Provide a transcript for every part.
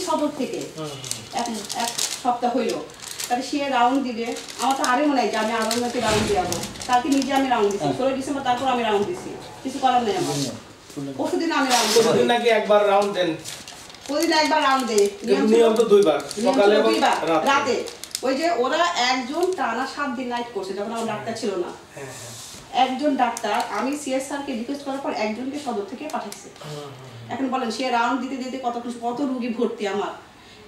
সদর থেকে এক সপ্তাহ হইলো। তাহলে সে রাউন্ড দিবে, আমার তো আরে মনে হয় যে আমি আরো নাকি রাউন্ড দিয়ে যাবো। কালকে নিজে আমি রাউন্ড দিচ্ছি 16 ডিসেম্বর, তারপর আমি রাউন্ড দিচ্ছি, কিছু করার নেই আমার। পরশুদিন আমি রাউন্ড দিই, প্রতিদিন নাকি একবার রাউন্ড দেন? প্রতিদিন একবার রাউন্ড দেই, নিয়ম তো দুইবার, সকালে এবং রাতে। ওই যে ওরা একজন টানা 7 দিন নাইট করছে যখন আমার ডাক্তার ছিল না। একজন ডাক্তার, আমি সিএস স্যারকে রিকোয়েস্ট করার পর একজনকে সদর থেকে পাঠাইছে। এখন বলেন সে রাউন্ড দিতে দিতে কত রুগী ভর্তি আমার।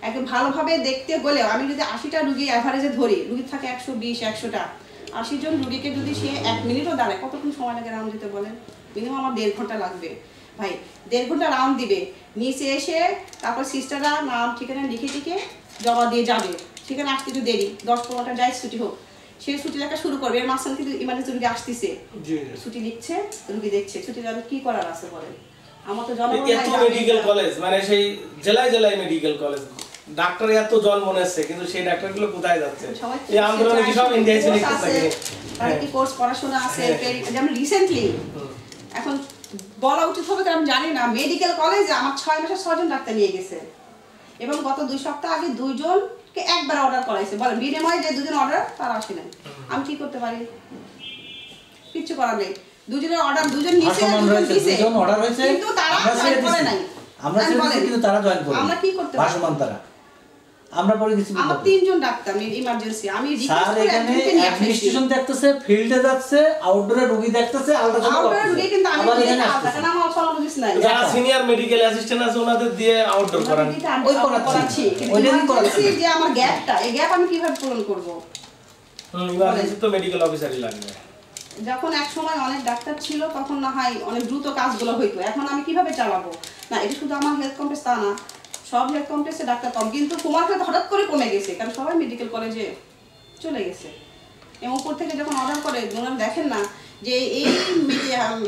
একদম ভালোভাবে দেখতে গেলেও আমি যদি 80টা রুগী অ্যাভারেজে ধরি, রুগী থাকে 120-100টা, 80 জন রুগীকে যদি সে 1 মিনিটও দাঁড়ায়, কতক্ষণ সময় লাগে রাউন্ড দিতে বলেন? মিনিমাম আমার 1.5 ঘন্টা লাগবে ভাই। 1.5 ঘন্টা রাউন্ড দিবে, নিচে এসে তারপর সিস্টাররা নাম ঠিকানা লিখে টিকে জমা দিয়ে যাবে। সেখানে আসতে একটু দেরি, 10-15টা যাই ছুটি হোক, সে ছুটি লেখা শুরু করবে। এর মাঝখানে কিন্তু ইমার্জেন্সি রুগী আসতেছে, ছুটি লিখছে, রুগী দেখছে, ছুটি দেওয়ার কি করার আছে বলেন? আমার তো জনগণ মেডিকেল কলেজ, মানে সেই জেলায় জেলায় মেডিকেল কলেজ, ডাক্তার এত জন্ম নেছে, কিন্তু সেই ডাক্তারগুলো কোথায় যাচ্ছে? এই আন্দোলনে কি সব ইন্ডিয়া ছেড়ে গেছে? তাহলে কি কোর্স পড়াশোনা আছে? যেমন রিসেন্টলি এখন বলা উচিত হবে, কারণ আমি জানি না, মেডিকেল কলেজে আমার 6 মাসে 6 জন ডাক্তার নিয়ে গেছে, এবং গত 2 সপ্তাহ আগে 2 জনকে একবার অর্ডার করাইছে। বলেন বিনিময়ে যে 2 জন অর্ডার তারা আসে নাই, আমি কি করতে পারি? কিচ্ছু করার নেই। 2 জনের অর্ডার, 2 জন নিচে, 2 জন অর্ডার হয়েছে, কিন্তু তারা জয়েন করে নাই। আমরা সেটা কিন্তু তারা জয়েন করে, আমরা কি করতে পারি? ভাসমান তারা আমরা পরে কিছু আমার 3 জন ডাক্তার ইমার্জেন্সি, আমি রিকোয়েস্ট করে একজনকে নিয়ে অ্যাডমিনিস্ট্রেশন দেখতেছে, ফিল্ডে যাচ্ছে, আউটডোরে রোগী দেখতেছে, আলট্রাসাউন্ড করতেছে। আউটডোরে রোগী কিন্তু আমি আলট্রাসাউন্ড আমার অপশনালিস্ট নাই। যারা সিনিয়র মেডিকেল অ্যাসিস্ট্যান্ট আছে ওনাদের দিয়ে আউটডোর করান, ওই করাচ্ছি। ওইটাই করাচ্ছি যে আমার গ্যাপটা, এই গ্যাপ আমি কিভাবে পূরণ করব? ইমার্জেন্সি তো মেডিকেল অফিসারই লাগবে। যখন এক সময় অনেক ডাক্তার ছিল তখন না হয় অনেক দ্রুত কাজগুলো হইতো, এখন আমি কিভাবে চালাবো? না, এটা শুধু আমার হেলথ কমপ্লেক্স তা না, সব হেলথ কমপ্লেক্সে ডাক্তার কম, কিন্তু কুমারখালী হঠাৎ করে কমে গেছে, কারণ সবাই মেডিকেল কলেজে চলে গেছে। এবং উপর থেকে যখন অর্ডার করে, ওনারা দেখেন না যে এই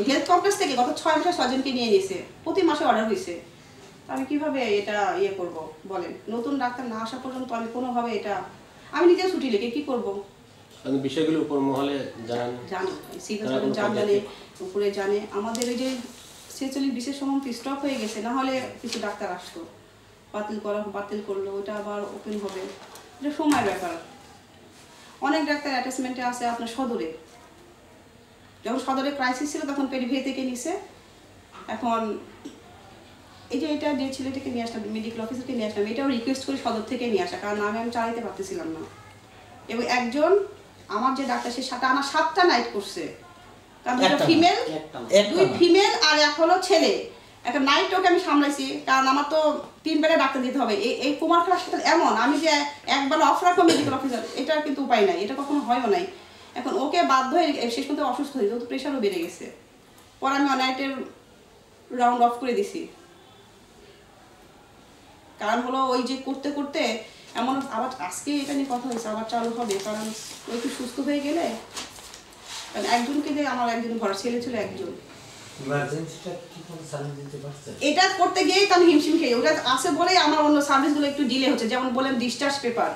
হেলথ কমপ্লেক্স থেকে গত 6 মাসে 6 জনকে নিয়ে গেছে, প্রতি মাসে অর্ডার হয়েছে। আমি কিভাবে এটা করব বলেন? নতুন ডাক্তার না আসা পর্যন্ত আমি কোনোভাবে এটা, আমি নিজে ছুটি লিখে কি করব? আমি বিষয়গুলো উপর মহলে জানি, জানে, উপরে জানে। আমাদের এই যে 46 বিশেষ সমিতি স্টপ হয়ে গেছে, না হলে কিছু ডাক্তার আসতো, বাতিল করলো, ওটা আবার ওপেন হবে, এটা সময়ের ব্যাপার। অনেক ডাক্তার অ্যাটাচমেন্টে আছে আপনার সদরে, যখন সদরে ক্রাইসিস ছিল তখন পেরিভে থেকে নিছে। এখন এই যে এটা যে ছেলেটাকে নিয়ে আসলাম, মেডিকেল অফিসারকে নিয়ে আসলাম, এটাও রিকোয়েস্ট করে সদর থেকে নিয়ে আসা, কারণ আমি চালাইতে পারতেছিলাম না। এবং একজন আমার যে ডাক্তার, সে 7টা নাইট করছে, কারণ 2 ফিমেল, 2 ফিমেল আর 1 হলো ছেলে। এখন নাইট ওকে আমি সামলাইছি, কারণ আমার তো 3 বেলা ডাক্তার দিতে হবে। এই কুমারখালী হাসপাতাল এমন, আমি যে একবার অফ রাখবো মেডিকেল অফিসার, এটা কিন্তু উপায় নাই, এটা কখনো হয়ও নাই। এখন ওকে বাধ্য হয়ে শেষ পর্যন্ত অসুস্থ হয়েছে, ওর প্রেশারও বেড়ে গেছে, পরে আমি নাইটের রাউন্ড অফ করে দিছি। কারণ হলো ওই যে করতে করতে এমন, আবার আজকে এটা নিয়ে কথা হয়েছে, আবার চালু হবে, কারণ ও একটু সুস্থ হয়ে গেলে, কারণ একজনকে দিয়ে আমার একজন ঘর ছেলে ছিল একজন, এটা করতে গিয়েই তো আমি হিমশিম খেয়ে, ওটা আছে বলেই আমার অন্য সার্ভিসগুলো একটু ডিলে হচ্ছে। যেমন বলেন ডিসচার্জ পেপার,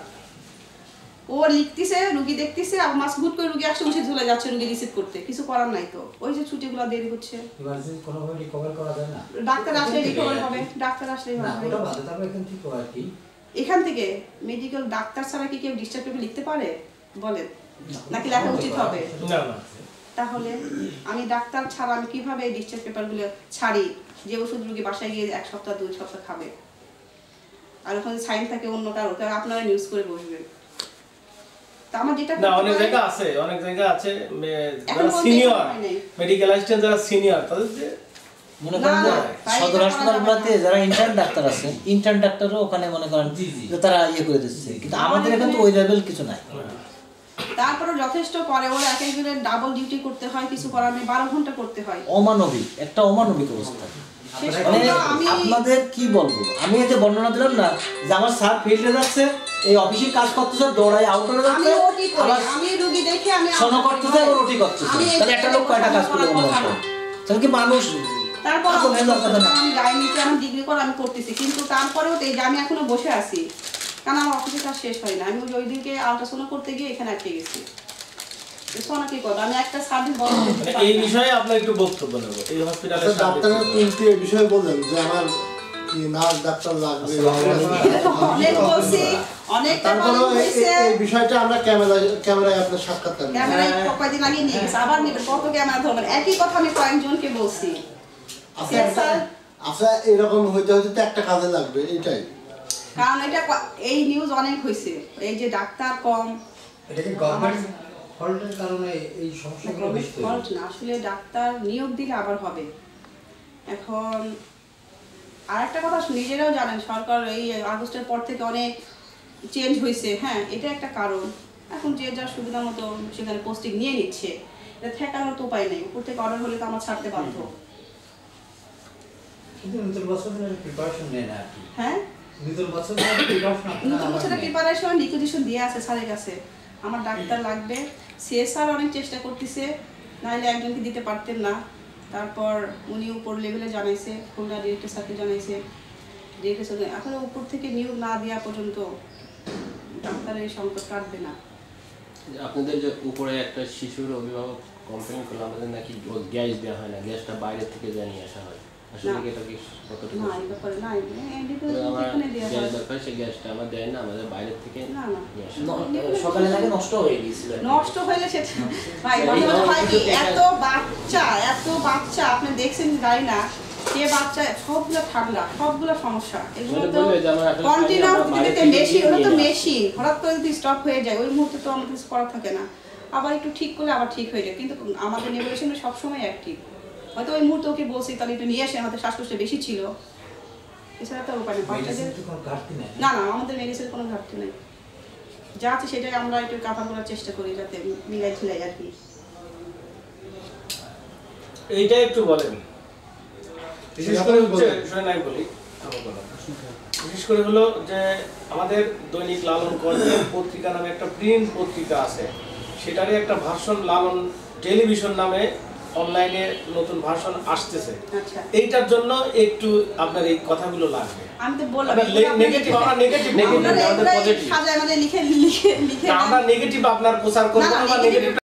ও লিখতেছে, রুগী দেখতেছে, আর মাস হুট করে রুগী আসছে, উঠে চলে যাচ্ছে রুগী রিসিভ করতে, কিছু করার নাই। তো ওই যে ছুটিগুলো দেরি হচ্ছে, ডাক্তার আসলে রিকভার হবে, ডাক্তার আসলেই হবে। এখান থেকে মেডিকেল ডাক্তার ছাড়া কি কেউ ডিসচার্জ পেপার লিখতে পারে বলেন? নাকি লেখা উচিত হবে? তাহলে আমি ডাক্তার ছাড়া আমি কিভাবে ডিসচার্জ পেপারগুলো ছাড়ি, যে ওষুধ রুগী বাসায় গিয়ে 1 সপ্তাহ 2 সপ্তাহ খাবে, আর ওখানে সাইন থাকে অন্য কারো, আপনারা নিউজ করে বসবেন। তা আমার যেটা না, অনেক জায়গা আছে যারা সিনিয়র মেডিকেল অ্যাসিস্ট্যান্ট, যারা সিনিয়র, তাদের যে মনে করেন সদর হাসপাতালগুলোতে যারা ইন্টার্ন ডাক্তার আছে, ইন্টার্ন ডাক্তারও ওখানে মনে করেন যে তারা করে দিচ্ছে, কিন্তু আমাদের এখানে তো ওই লেভেল কিছু নাই। তারপরে যথেষ্ট পরে ওরা এক একজনের ডাবল ডিউটি করতে হয়, কিছু করার নেই, 12 ঘন্টা করতে হয়। অমানবিক, একটা অমানবিক অবস্থা। আপনাদের কি বলবো, আমি এই যে বর্ণনা দিলাম না, যে আমার স্যার ফিল্ডে যাচ্ছে, এই অফিসে কাজ করতেছে, দৌড়াই আউটডোরে যাচ্ছে, আমি রোগী দেখে আমি শোনা করতেছে, ওটি করতেছে, তাহলে একটা লোক কয়টা কাজ করে তাহলে কি মানুষ? তারপর আমি গাইনিতে আমি ডিগ্রি করে আমি করতেছি, কিন্তু তারপরেও এই যে আমি এখনো বসে আছি, কারণ আমার অফিসের কাজ শেষ হয় না। আমি ওই দিনকে আল্ট্রাসাউন্ড করতে গিয়ে এখানে আটকে গেছি। সোনা কি করব, আমি একটা সার্ভিস বড় এই বিষয়ে আপনার একটু বক্তব্য নেব। এই হসপিটালে ডাক্তাররা কিন্তু এই বিষয়ে বলেন যে আমার নার্স ডাক্তার লাগবে। অনেক বলছি, অনেক তারপরেও এই বিষয়টা আমরা ক্যামেরায় আপনার সাক্ষাৎকার নিই। ক্যামেরায় কয়েকদিন আগে নিয়ে গেছে, আবার নেবেন, কত ক্যামেরা ধরবেন, একই কথা আমি কয়েকজনকে বলছি। আচ্ছা এরকম হইতে হইতে তো একটা কাজে লাগবে, এইটাই। কারণ এটা এই নিউজ অনেক হয়েছে, এই যে ডাক্তার কম, এটা কি গভর্নমেন্ট ফল্টের কারণে এই সমস্যাগুলো বেশি তৈরি ফল্ট না, আসলে ডাক্তার নিয়োগ দিলে আবার হবে। এখন আরেকটা কথা নিজেরাও জানেন, সরকার এই আগস্টের পর থেকে অনেক চেঞ্জ হয়েছে, হ্যাঁ এটা একটা কারণ। এখন যে যার সুবিধা মতো সেখানে পোস্টিং নিয়ে নিচ্ছে, এটা ঠেকানোর তো উপায় নেই, উপর থেকে অর্ডার হলে তো আমার ছাড়তে বাধ্য। কিন্তু নতুন বছরের প্রিপারেশন নেয় না আর কি। হ্যাঁ নতুন বছরের প্রিপারেশন নতুন বছরের প্রিপারেশন রিকুইজিশন দিয়ে আছে স্যারের কাছে, আমার ডাক্তার লাগবে। সিএসআর অনেক চেষ্টা করতেছে, নাহলে একজনকে দিতে পারতেন না। তারপর উনি উপর লেভেলে জানাইছে, খুলনা ডিরেক্টর স্যারকে জানাইছে, ডিরেক্টর স্যার এখন উপর থেকে নিয়োগ না দেওয়া পর্যন্ত ডাক্তারের সংকট কাটবে না। আপনাদের যে উপরে একটা শিশুর অভিভাবক কমপ্লেন করলো আমাদের নাকি গ্যাস দেওয়া হয় না, গ্যাসটা বাইরে থেকে জানিয়ে আসা হয়। আসলে কি এটা কি কতটুকু? না এই ব্যাপারে না, আমার এখানে দেওয়া গ্যাস হয় দরকার, সেই গ্যাসটা আমার দেয় না, আমাদের বাইরে থেকে না না নিয়ে আসা হয়। সকালে নাকি নষ্ট হয়ে গিয়েছিল। নষ্ট হইলে সেটা ভাই মাঝে মাঝে হয় কি, এত বাচ্চা আপনি দেখছেন গাড়ি না, যে বাচ্চা সবগুলো ঠান্ডা, সবগুলো সমস্যা, এগুলো তো কন্টিনিউয়াস দিতে মেশিন, ওটা তো মেশিন, হঠাৎ করে যদি স্টপ হয়ে যায় ওই মুহূর্তে তো আমাদের কিছু করার থাকে না, আবার একটু ঠিক করলে আবার ঠিক হয়ে যায়। কিন্তু আমাদের নেভিগেশন সবসময় অ্যাক্টিভ, হয়তো ওই মুহূর্তে ওকে বলছি তাহলে একটু নিয়ে আসে, আমাদের শ্বাসকষ্ট বেশি ছিল, এছাড়া তো উপায় নেই। বাচ্চাদের না না আমাদের মেডিসিনের কোনো ঘাটতি নেই, যা আছে সেটাই আমরা একটু কাভার করার চেষ্টা করি, যাতে মিলাই ঝিলাই আর কি। এইটা একটু বলেন, বিশেষ করে হচ্ছে শুনে নাই বলি, বিশেষ করে হলো যে আমাদের দৈনিক লালন কর্মের পত্রিকা নামে একটা প্রিন্ট পত্রিকা আছে, সেটারই একটা ভার্সন লালন টেলিভিশন নামে অনলাইনে নতুন ভার্সন আসতেছে। আচ্ছা এইটার জন্য একটু আপনার এই কথাগুলো লাগবে। আমি তো বললাম নেগেটিভ, আমরা নেগেটিভ সাজায় আমাদের লিখে আমরা নেগেটিভ আপনার প্রচার করব না, বা নেগেটিভ